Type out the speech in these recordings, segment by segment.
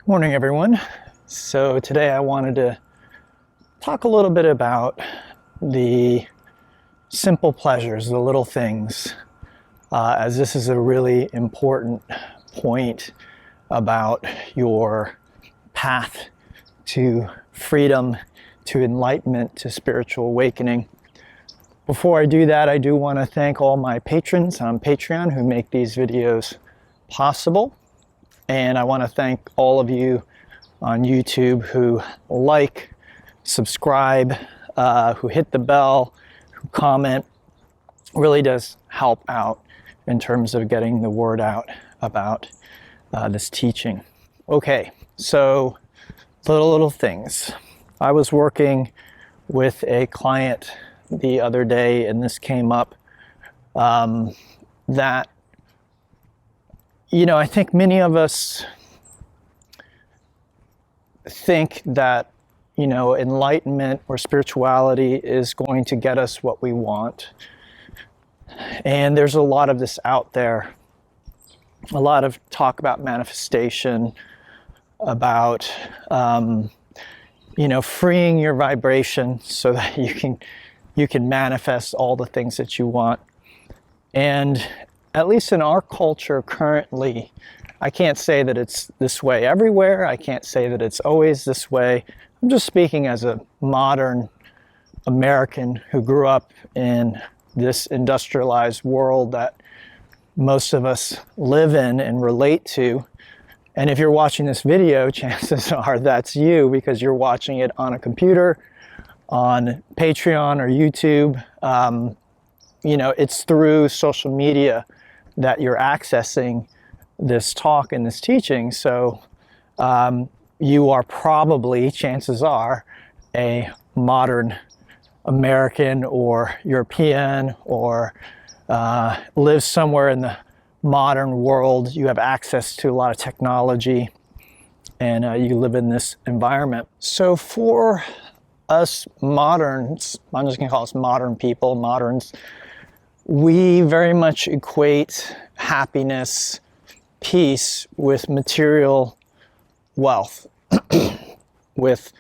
Morning, everyone. So today I wanted to talk a little bit about the simple pleasures, the little things, as this is a really important point about your path to freedom, to enlightenment, to spiritual awakening. Before I do that, I do want to thank all my patrons on Patreon who make these videos possible. And I want to thank all of you on YouTube who like, subscribe, who hit the bell, who comment. Really does help out in terms of getting the word out about this teaching. Okay, so little things. I was working with a client the other day, and this came up that I think many of us think that, enlightenment or spirituality is going to get us what we want. And there's a lot of this out there. A lot of talk about manifestation, about, freeing your vibration so that you can manifest all the things that you want. And at least in our culture currently, I can't say that it's this way everywhere. I can't say that it's always this way. I'm just speaking as a modern American who grew up in this industrialized world that most of us live in and relate to. And if you're watching this video, chances are that's you because you're watching it on a computer, on Patreon or YouTube. It's through social media that you're accessing this talk and this teaching. So you are probably, chances are, a modern American or European or live somewhere in the modern world. You have access to a lot of technology and you live in this environment. So for us moderns, I'm just gonna call us modern people, moderns, we very much equate happiness, peace with material wealth, with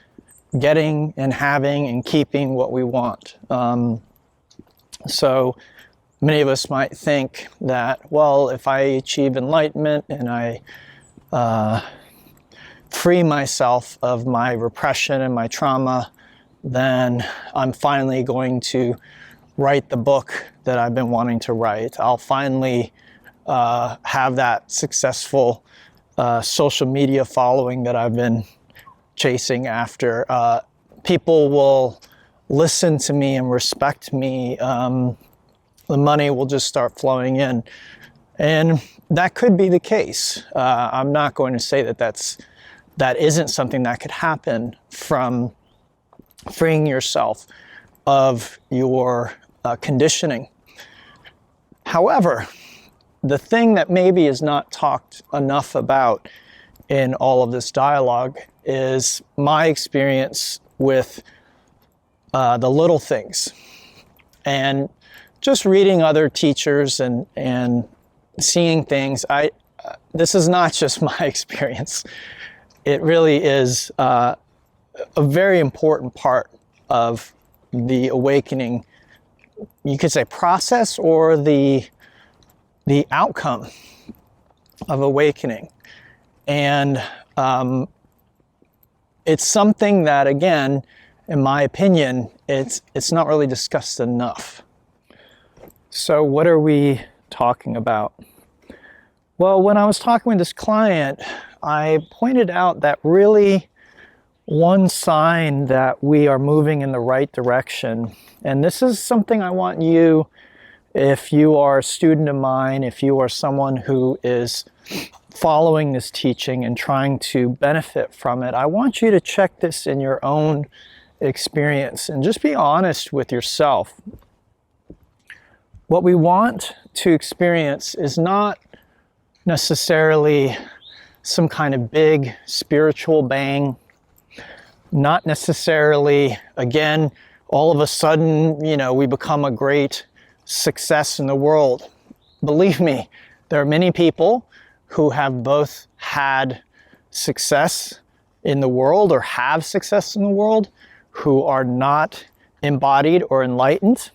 getting and having and keeping what we want. So many of us might think that, well, if I achieve enlightenment and I free myself of my repression and my trauma, then I'm finally going to write the book that I've been wanting to write. I'll finally have that successful social media following that I've been chasing after. People will listen to me and respect me. The money will just start flowing in. And that could be the case. I'm not going to say that isn't something that could happen from freeing yourself of your conditioning. However, the thing that maybe is not talked enough about in all of this dialogue is my experience with the little things. And just reading other teachers and seeing things, this is not just my experience. It really is a very important part of the awakening, you could say process, or the outcome of awakening. And it's something that, again, in my opinion, it's not really discussed enough. So what are we talking about? Well, when I was talking with this client, I pointed out that really one sign that we are moving in the right direction, and this is something I want you, if you are a student of mine, if you are someone who is following this teaching and trying to benefit from it, I want you to check this in your own experience and just be honest with yourself. What we want to experience is not necessarily some kind of big spiritual bang, not necessarily, again, all of a sudden, we become a great success in the world. Believe me, there are many people who have both had success in the world or have success in the world who are not embodied or enlightened.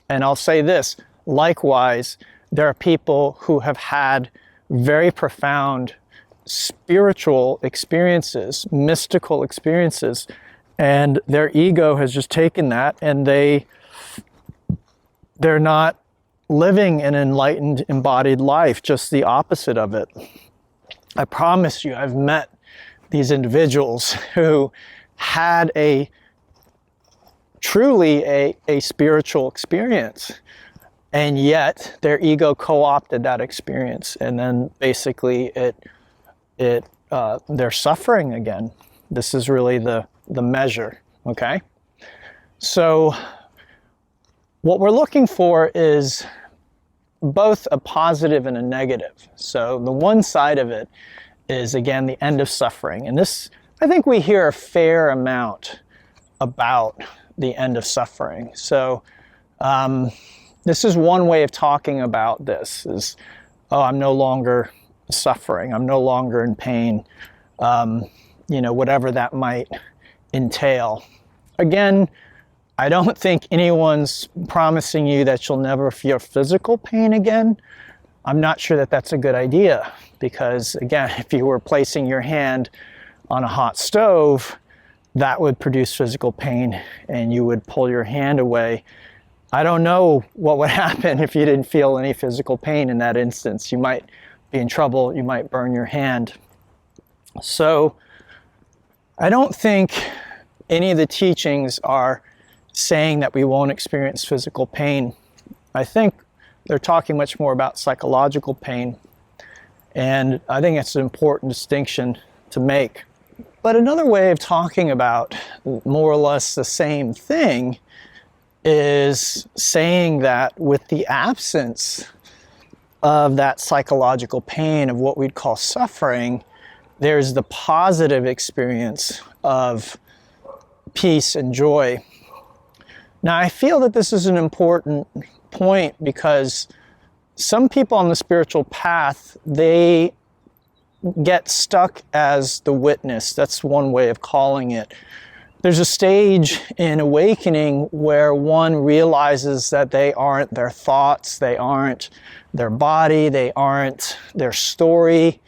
And I'll say this, likewise, there are people who have had very profound spiritual experiences, mystical experiences, and their ego has just taken that and they're not living an enlightened, embodied life, just the opposite of it. I promise you, I've met these individuals who had truly a spiritual experience, and yet their ego co-opted that experience, and then basically they're suffering again. This is really the measure, okay? So what we're looking for is both a positive and a negative. So the one side of it is, again, the end of suffering. And this, I think we hear a fair amount about the end of suffering. So this is one way of talking about this is, oh, I'm no longer suffering. I'm no longer in pain. Whatever that might entail. Again, I don't think anyone's promising you that you'll never feel physical pain again. I'm not sure that that's a good idea because, again, if you were placing your hand on a hot stove, that would produce physical pain and you would pull your hand away. I don't know what would happen if you didn't feel any physical pain in that instance. You might be in trouble, you might burn your hand. So I don't think any of the teachings are saying that we won't experience physical pain. I think they're talking much more about psychological pain. And I think it's an important distinction to make. But another way of talking about more or less the same thing is saying that with the absence of that psychological pain, of what we'd call suffering, there's the positive experience of peace and joy. Now, I feel that this is an important point because some people on the spiritual path, they get stuck as the witness. That's one way of calling it. There's a stage in awakening where one realizes that they aren't their thoughts, they aren't their body, they aren't their story,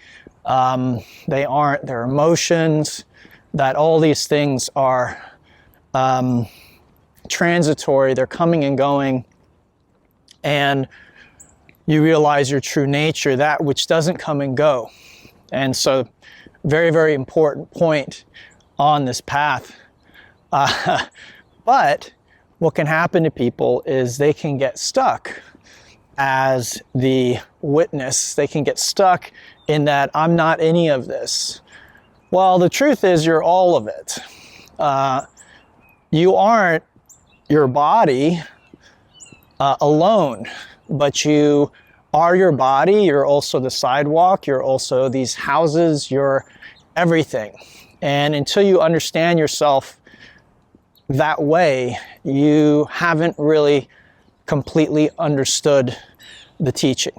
they aren't their emotions, that all these things are transitory, they're coming and going, and you realize your true nature, that which doesn't come and go. And so, very, very important point on this path. But what can happen to people is they can get stuck as the witness. They can get stuck in that, I'm not any of this. Well, the truth is you're all of it. You aren't your body alone, but you are your body, you're also the sidewalk, you're also these houses, you're everything. And until you understand yourself that way, you haven't really completely understood the teaching.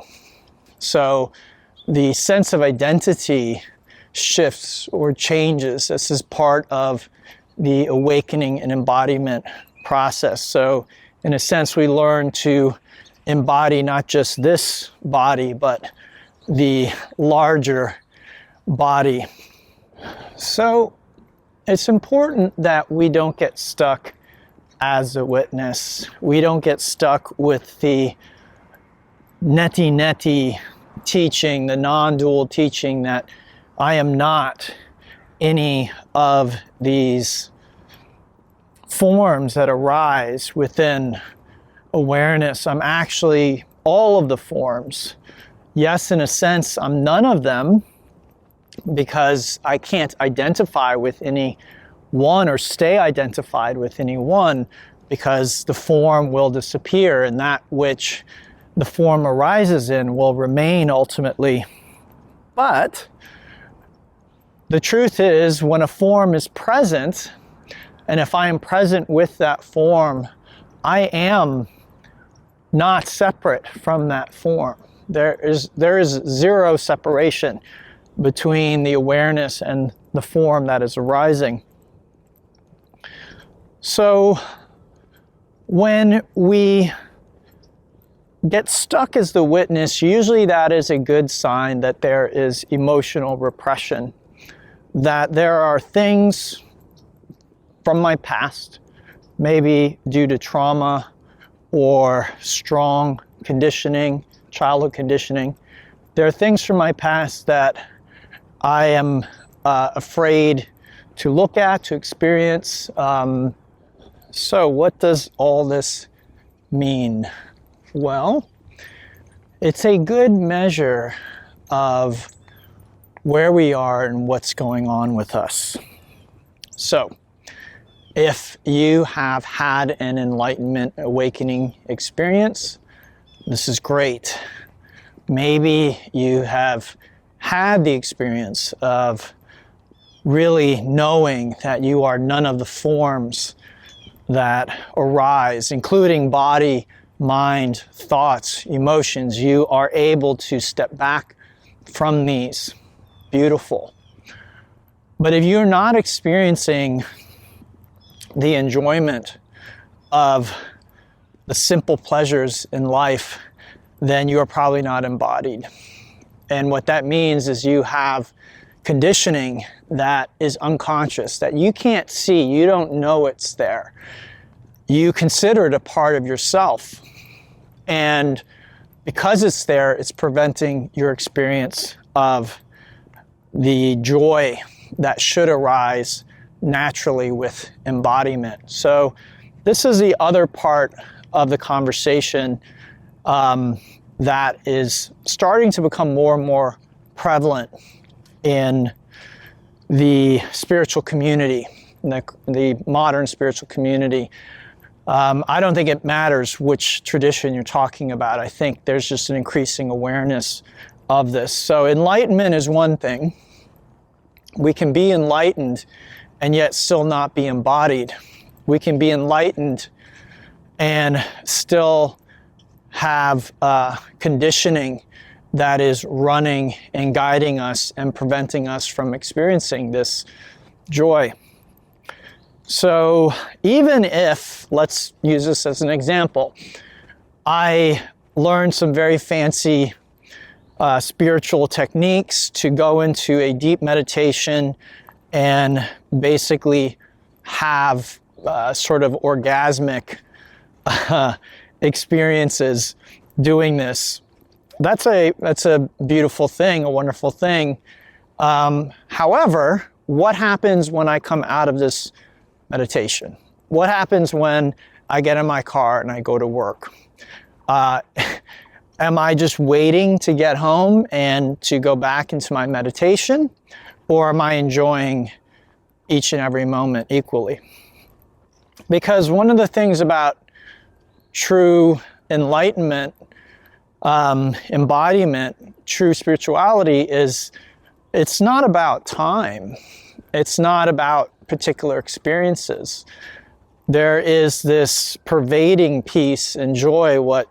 So the sense of identity shifts or changes. This is part of the awakening and embodiment process. So in a sense, we learn to embody not just this body, but the larger body. So it's important that we don't get stuck as a witness. We don't get stuck with the neti teaching, the non-dual teaching that I am not any of these forms that arise within awareness. I'm actually all of the forms. Yes, in a sense, I'm none of them because I can't identify with any one or stay identified with any one because the form will disappear and that which the form arises in will remain ultimately. But the truth is, when a form is present, and if I am present with that form, I am not separate from that form. There is zero separation. between the awareness and the form that is arising. So when we get stuck as the witness, usually that is a good sign that there is emotional repression, that there are things from my past, maybe due to trauma or strong conditioning, childhood conditioning. There are things from my past that I am afraid to look at, to experience. So what does all this mean? Well, it's a good measure of where we are and what's going on with us. So, if you have had an enlightenment awakening experience, this is great. Maybe you have had the experience of really knowing that you are none of the forms that arise, including body, mind, thoughts, emotions. You are able to step back from these. Beautiful. But if you're not experiencing the enjoyment of the simple pleasures in life, then you are probably not embodied. And what that means is you have conditioning that is unconscious, that you can't see, you don't know it's there. You consider it a part of yourself. And because it's there, it's preventing your experience of the joy that should arise naturally with embodiment. So this is the other part of the conversation that is starting to become more and more prevalent in the spiritual community, the modern spiritual community. I don't think it matters which tradition you're talking about. I think there's just an increasing awareness of this. So enlightenment is one thing. We can be enlightened and yet still not be embodied. We can be enlightened and still have conditioning that is running and guiding us and preventing us from experiencing this joy. So even if, let's use this as an example, I learned some very fancy spiritual techniques to go into a deep meditation and basically have sort of orgasmic experiences doing this. That's a beautiful thing, a wonderful thing. However, what happens when I come out of this meditation? What happens when I get in my car and I go to work? Am I just waiting to get home and to go back into my meditation? Or am I enjoying each and every moment equally? Because one of the things about true enlightenment, embodiment, true spirituality is it's not about time. It's not about particular experiences. There is this pervading peace and joy, what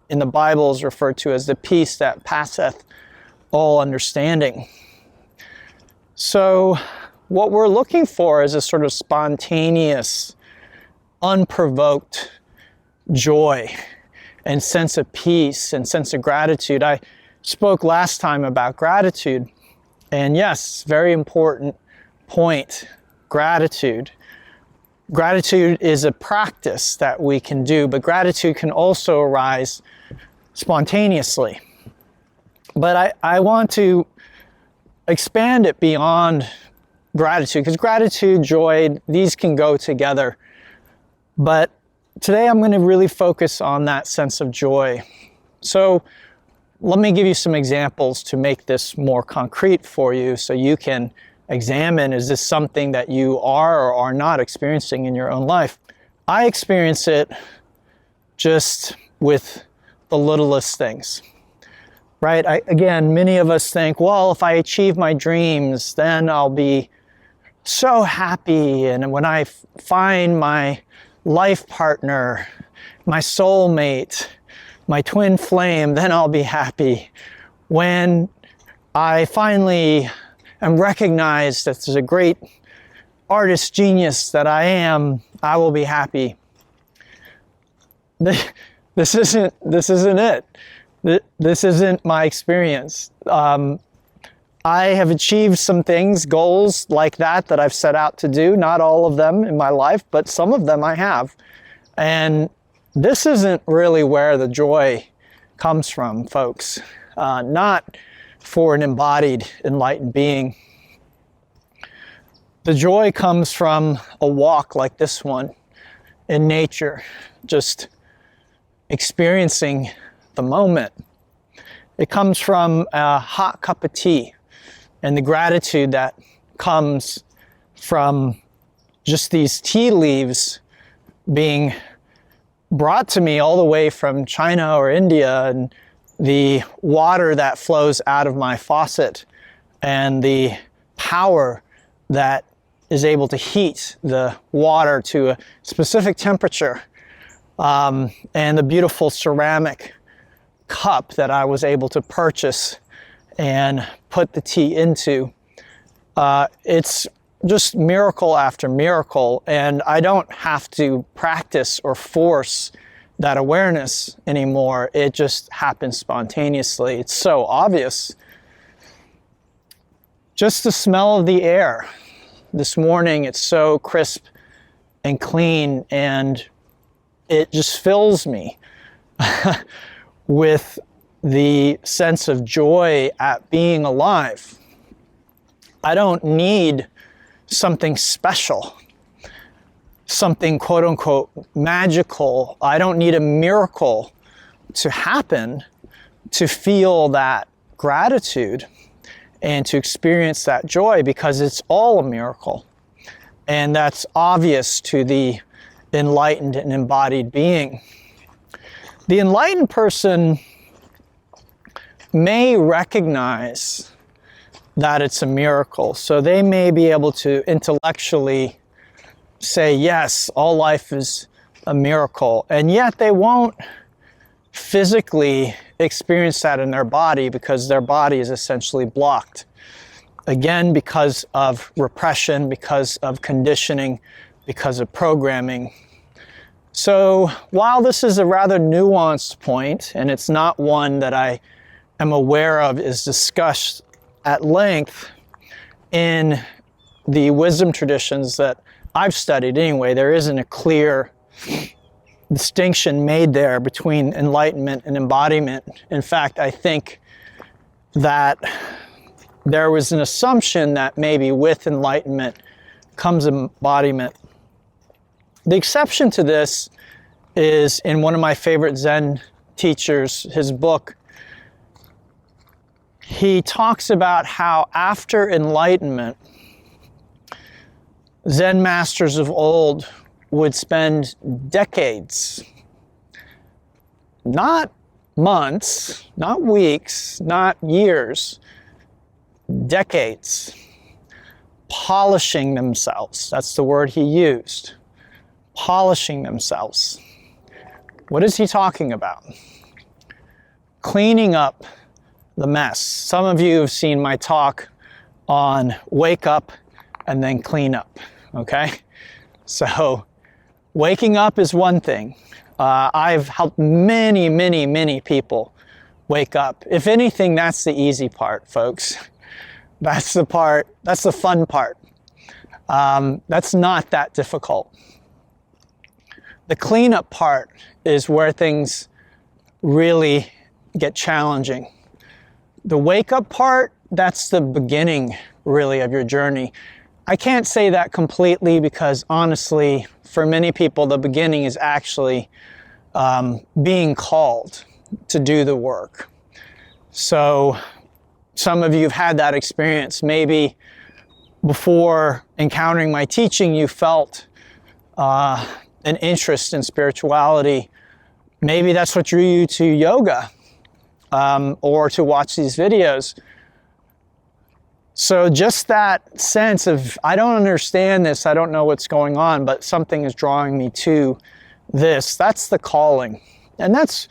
in the Bible is referred to as the peace that passeth all understanding. So what we're looking for is a sort of spontaneous, unprovoked joy and sense of peace and sense of gratitude. I spoke last time about gratitude, and yes, very important point, gratitude. Gratitude is a practice that we can do, but gratitude can also arise spontaneously. But I want to expand it beyond gratitude, because gratitude, joy, these can go together. But today I'm going to really focus on that sense of joy. So let me give you some examples to make this more concrete for you so you can examine, is this something that you are or are not experiencing in your own life? I experience it just with the littlest things, right? Again, many of us think, well, if I achieve my dreams, then I'll be so happy. And when I find my life partner, my soulmate, my twin flame, then I'll be happy. When I finally am recognized as a great artist genius that I am, I will be happy. This isn't it. This isn't my experience. I have achieved some things, goals like that I've set out to do. Not all of them in my life, but some of them I have. And this isn't really where the joy comes from, folks. Not for an embodied, enlightened being. The joy comes from a walk like this one in nature, just experiencing the moment. It comes from a hot cup of tea and the gratitude that comes from just these tea leaves being brought to me all the way from China or India, and the water that flows out of my faucet and the power that is able to heat the water to a specific temperature, and the beautiful ceramic cup that I was able to purchase and put the tea into. It's just miracle after miracle, and I don't have to practice or force that awareness anymore. It just happens spontaneously. It's so obvious. Just the smell of the air. This morning, it's so crisp and clean, and it just fills me with the sense of joy at being alive. I don't need something special, something quote unquote magical. I don't need a miracle to happen to feel that gratitude and to experience that joy, because it's all a miracle. And that's obvious to the enlightened and embodied being. The enlightened person may recognize that it's a miracle. So they may be able to intellectually say, yes, all life is a miracle. And yet they won't physically experience that in their body, because their body is essentially blocked. Again, because of repression, because of conditioning, because of programming. So while this is a rather nuanced point, and it's not one that I am aware of is discussed at length in the wisdom traditions that I've studied anyway, there isn't a clear distinction made there between enlightenment and embodiment. In fact, I think that there was an assumption that maybe with enlightenment comes embodiment. The exception to this is in one of my favorite Zen teachers, his book. He talks about how after enlightenment, Zen masters of old would spend decades, not months, not weeks, not years, decades, polishing themselves. That's the word he used. Polishing themselves. What is he talking about? Cleaning up the mess. Some of you have seen my talk on wake up and then clean up, okay? So waking up is one thing. I've helped many people wake up. If anything, that's the easy part, folks. That's the fun part. That's not that difficult. The cleanup part is where things really get challenging. The wake-up part, that's the beginning, really, of your journey. I can't say that completely because, honestly, for many people, the beginning is actually being called to do the work. So some of you have had that experience. Maybe before encountering my teaching, you felt an interest in spirituality. Maybe that's what drew you to yoga. Or to watch these videos. So just that sense of, I don't understand this, I don't know what's going on, but something is drawing me to this. That's the calling. And that's,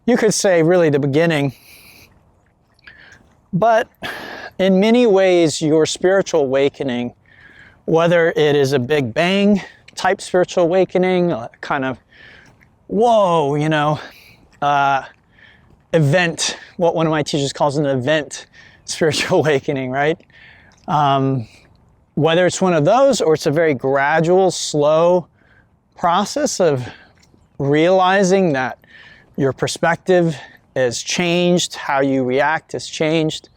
you could say, really the beginning. But in many ways, your spiritual awakening, whether it is a Big Bang type spiritual awakening, kind of, whoa, event, what one of my teachers calls an event spiritual awakening, right? Whether it's one of those or it's a very gradual, slow process of realizing that your perspective has changed, how you react has changed.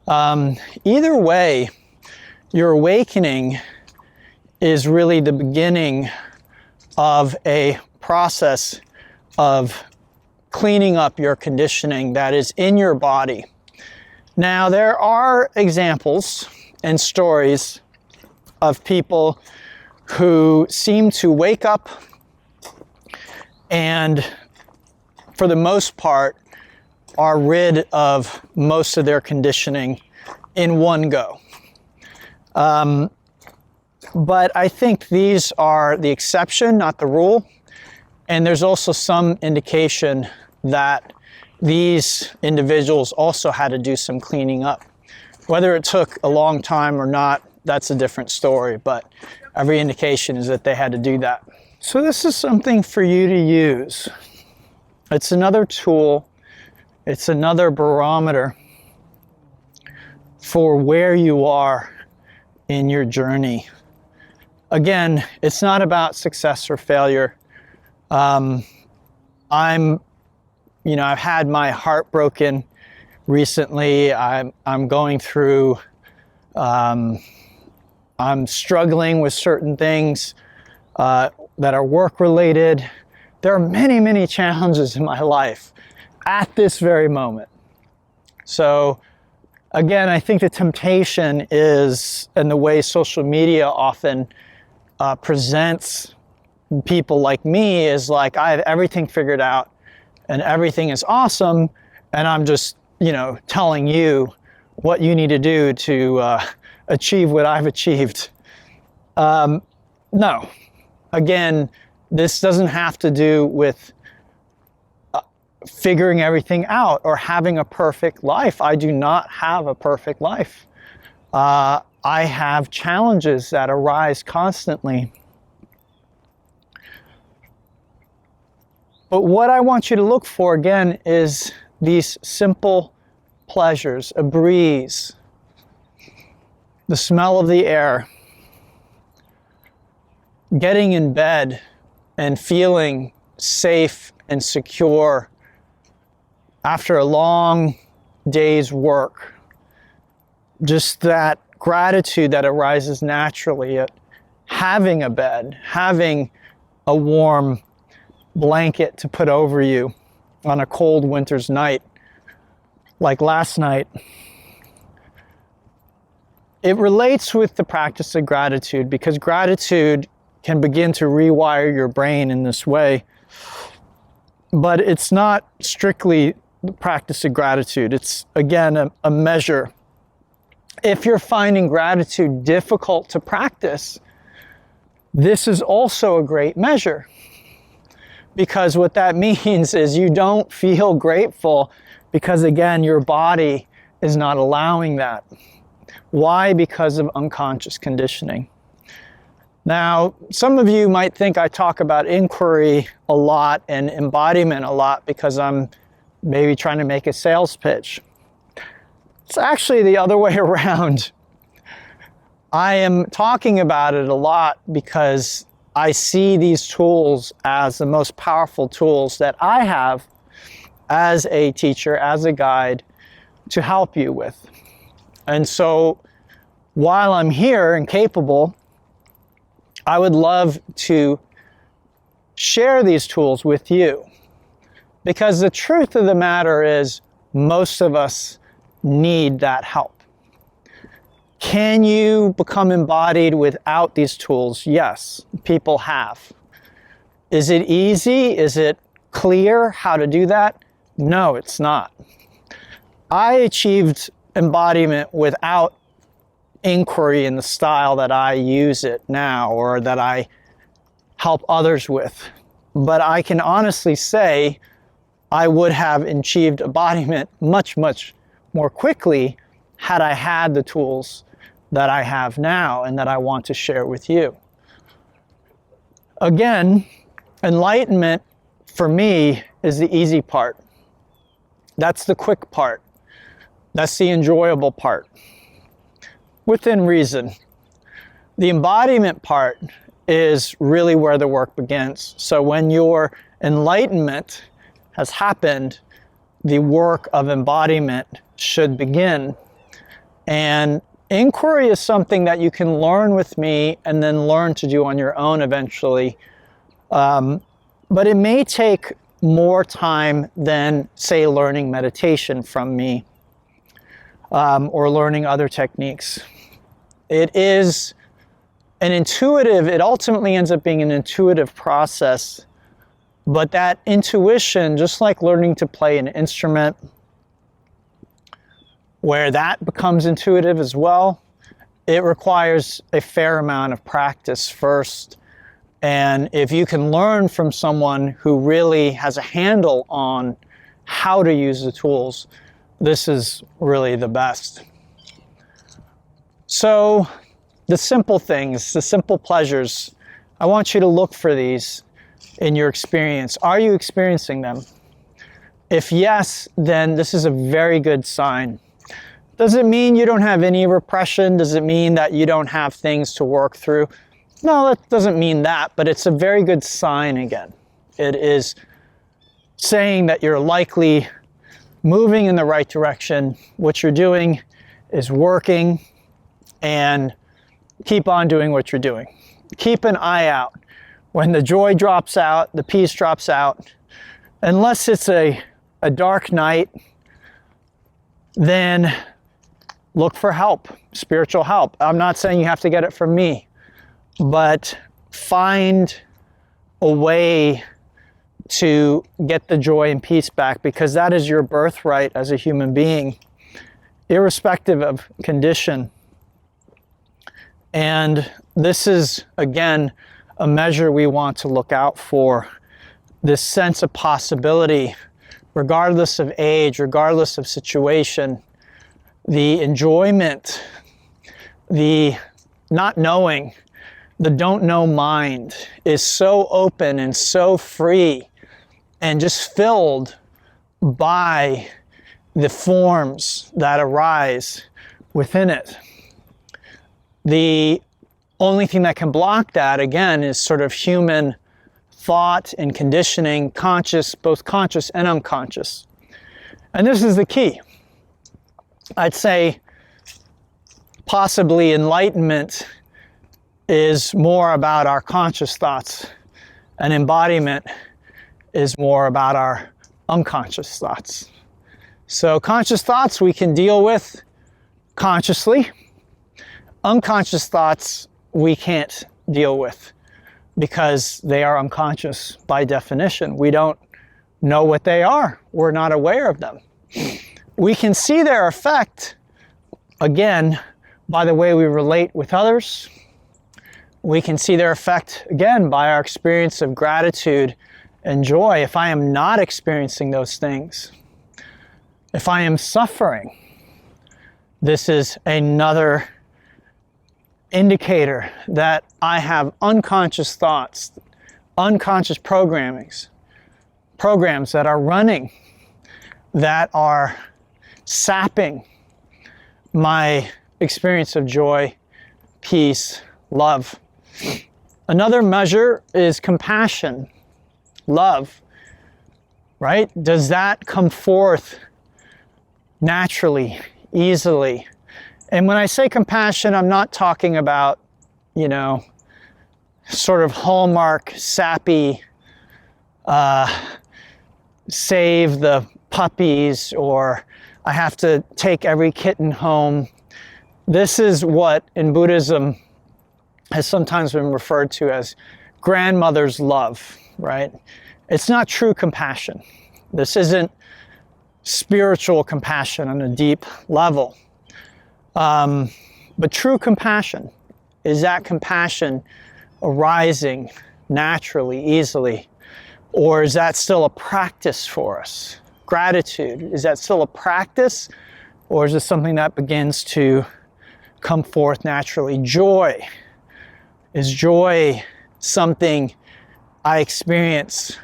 Either way, your awakening is really the beginning of a process of cleaning up your conditioning that is in your body. Now, there are examples and stories of people who seem to wake up and, for the most part, are rid of most of their conditioning in one go. But I think these are the exception, not the rule. And there's also some indication that these individuals also had to do some cleaning up. Whether it took a long time or not, that's a different story, but every indication is that they had to do that. So this is something for you to use. It's another tool. It's another barometer for where you are in your journey. Again, it's not about success or failure. I've had my heart broken recently. I'm going through, I'm struggling with certain things that are work related. There are many, many challenges in my life at this very moment. So again, I think the temptation is, and the way social media often presents people like me, is like, I have everything figured out and everything is awesome, and I'm just, telling you what you need to do to achieve what I've achieved. No. Again, this doesn't have to do with figuring everything out or having a perfect life. I do not have a perfect life. I have challenges that arise constantly. But what I want you to look for, again, is these simple pleasures: a breeze, the smell of the air, getting in bed and feeling safe and secure after a long day's work. Just that gratitude that arises naturally at having a bed, having a warm blanket to put over you on a cold winter's night, like last night. It relates with the practice of gratitude, because gratitude can begin to rewire your brain in this way. But it's not strictly the practice of gratitude. It's, again, a measure. If you're finding gratitude difficult to practice, this is also a great measure. Because what that means is you don't feel grateful because, again, your body is not allowing that. Why? Because of unconscious conditioning. Now, some of you might think I talk about inquiry a lot and embodiment a lot because I'm maybe trying to make a sales pitch. It's actually the other way around. I am talking about it a lot because I see these tools as the most powerful tools that I have as a teacher, as a guide, to help you with. And so while I'm here and capable, I would love to share these tools with you. Because the truth of the matter is, most of us need that help. Can you become embodied without these tools? Yes, people have. Is it easy? Is it clear how to do that? No, it's not. I achieved embodiment without inquiry in the style that I use it now, or that I help others with. But I can honestly say I would have achieved embodiment much, much more quickly had I had the tools that I have now and that I want to share with you. Again, enlightenment for me is the easy part. That's the quick part. That's the enjoyable part. Within reason. The embodiment part is really where the work begins. So when your enlightenment has happened, the work of embodiment should begin. And inquiry is something that you can learn with me and then learn to do on your own eventually. But it may take more time than, say, learning meditation from me or learning other techniques. It is an intuitive, it ultimately ends up being an intuitive process. But that intuition, just like learning to play an instrument, where that becomes intuitive as well, it requires a fair amount of practice first. And if you can learn from someone who really has a handle on how to use the tools, this is really the best. So the simple things, the simple pleasures, I want you to look for these in your experience. Are you experiencing them? If yes, then this is a very good sign. Does it mean you don't have any repression? Does it mean that you don't have things to work through? No, that doesn't mean that, but it's a very good sign again. It is saying that you're likely moving in the right direction. What you're doing is working, and keep on doing what you're doing. Keep an eye out. When the joy drops out, the peace drops out, unless it's a dark night, then look for help, spiritual help. I'm not saying you have to get it from me, but find a way to get the joy and peace back, because that is your birthright as a human being, irrespective of condition. And this is, again, a measure we want to look out for, this sense of possibility, regardless of age, regardless of situation, the enjoyment, the not knowing, the don't know mind is so open and so free and just filled by the forms that arise within it. The only thing that can block that, again, is sort of human thought and conditioning, conscious, both conscious and unconscious. And this is the key. I'd say possibly enlightenment is more about our conscious thoughts, and embodiment is more about our unconscious thoughts. So conscious thoughts we can deal with consciously. Unconscious thoughts we can't deal with because they are unconscious by definition. We don't know what they are. We're not aware of them. We can see their effect, again, by the way we relate with others. We can see their effect, again, by our experience of gratitude and joy. If I am not experiencing those things, if I am suffering, this is another indicator that I have unconscious thoughts, unconscious programs that are running, that are sapping my experience of joy, peace, love. Another measure is compassion, love, right? Does that come forth naturally, easily? And when I say compassion, I'm not talking about, sort of hallmark, sappy, save the puppies, or I have to take every kitten home. This is what in Buddhism has sometimes been referred to as grandmother's love, right? It's not true compassion. This isn't spiritual compassion on a deep level. But true compassion is that compassion arising naturally, easily, or is that still a practice for us? Gratitude, is that still a practice, Or is it something that begins to come forth naturally? Joy. Is joy something I experience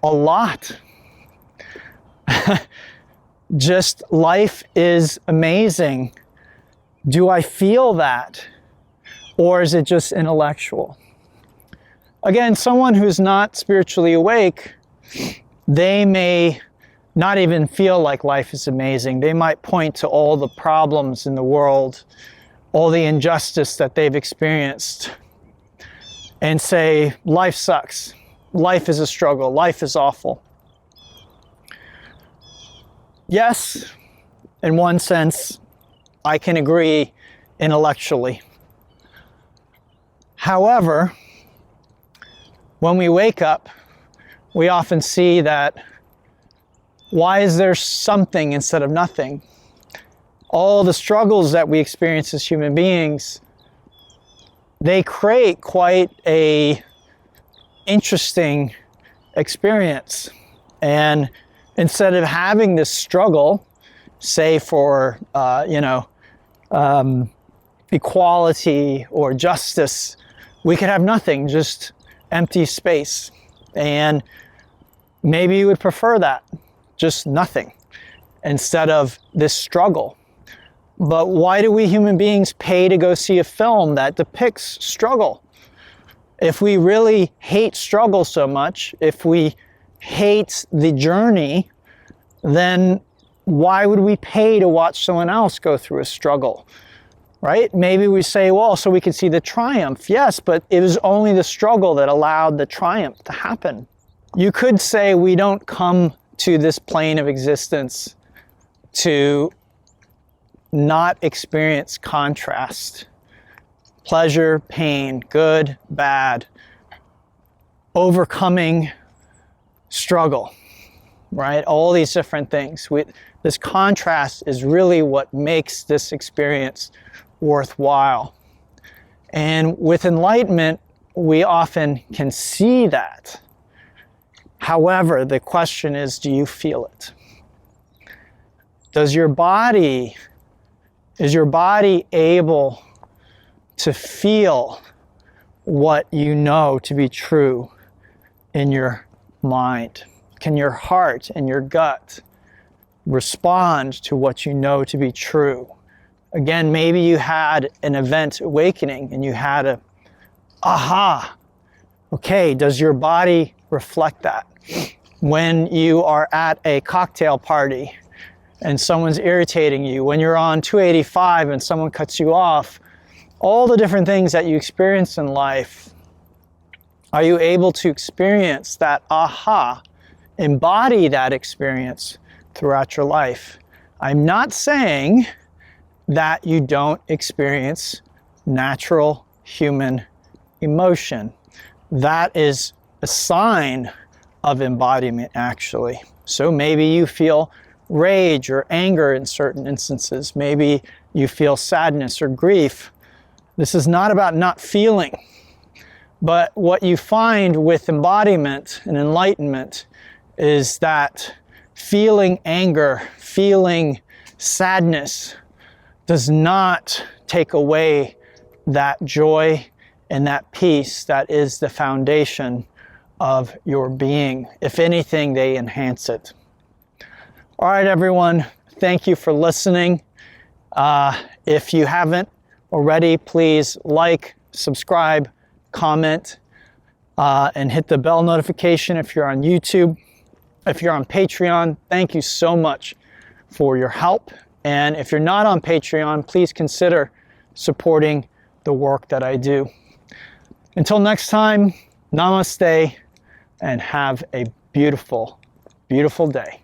a lot? Just life is amazing. Do I feel that? Or is it just intellectual? Again, someone who's not spiritually awake, they may not even feel like life is amazing. They might point to all the problems in the world, all the injustice that they've experienced, and say, life sucks. Life is a struggle. Life is awful. Yes, in one sense, I can agree intellectually. However, when we wake up, we often see that why is there something instead of nothing? All the struggles that we experience as human beings, they create quite a interesting experience. And instead of having this struggle, say for, equality or justice, we could have nothing, just empty space. And maybe you would prefer that, just nothing, instead of this struggle. But why do we human beings pay to go see a film that depicts struggle? If we really hate struggle so much, if we hate the journey, then why would we pay to watch someone else go through a struggle? Right? Maybe we say, well, so we can see the triumph. Yes, but it was only the struggle that allowed the triumph to happen. You could say we don't come to this plane of existence to not experience contrast. Pleasure, pain, good, bad, overcoming struggle, right? All these different things. This contrast is really what makes this experience worthwhile. And with enlightenment, we often can see that. However, the question is, do you feel it? Is your body able to feel what you know to be true in your mind? Can your heart and your gut respond to what you know to be true? Again, maybe you had an event awakening and you had a aha. Okay, does your body reflect that? When you are at a cocktail party and someone's irritating you, when you're on 285 and someone cuts you off, all the different things that you experience in life, are you able to experience that aha, embody that experience throughout your life? I'm not saying that you don't experience natural human emotion. That is a sign of embodiment, actually. So maybe you feel rage or anger in certain instances. Maybe you feel sadness or grief. This is not about not feeling. But what you find with embodiment and enlightenment is that feeling anger, feeling sadness does not take away that joy and that peace that is the foundation of your being. If anything, they enhance it. All right, everyone, thank you for listening. If you haven't already, please like, subscribe, comment, and hit the bell notification if you're on YouTube. If you're on Patreon, thank you so much for your help. And if you're not on Patreon, please consider supporting the work that I do. Until next time, namaste, and have a beautiful, beautiful day.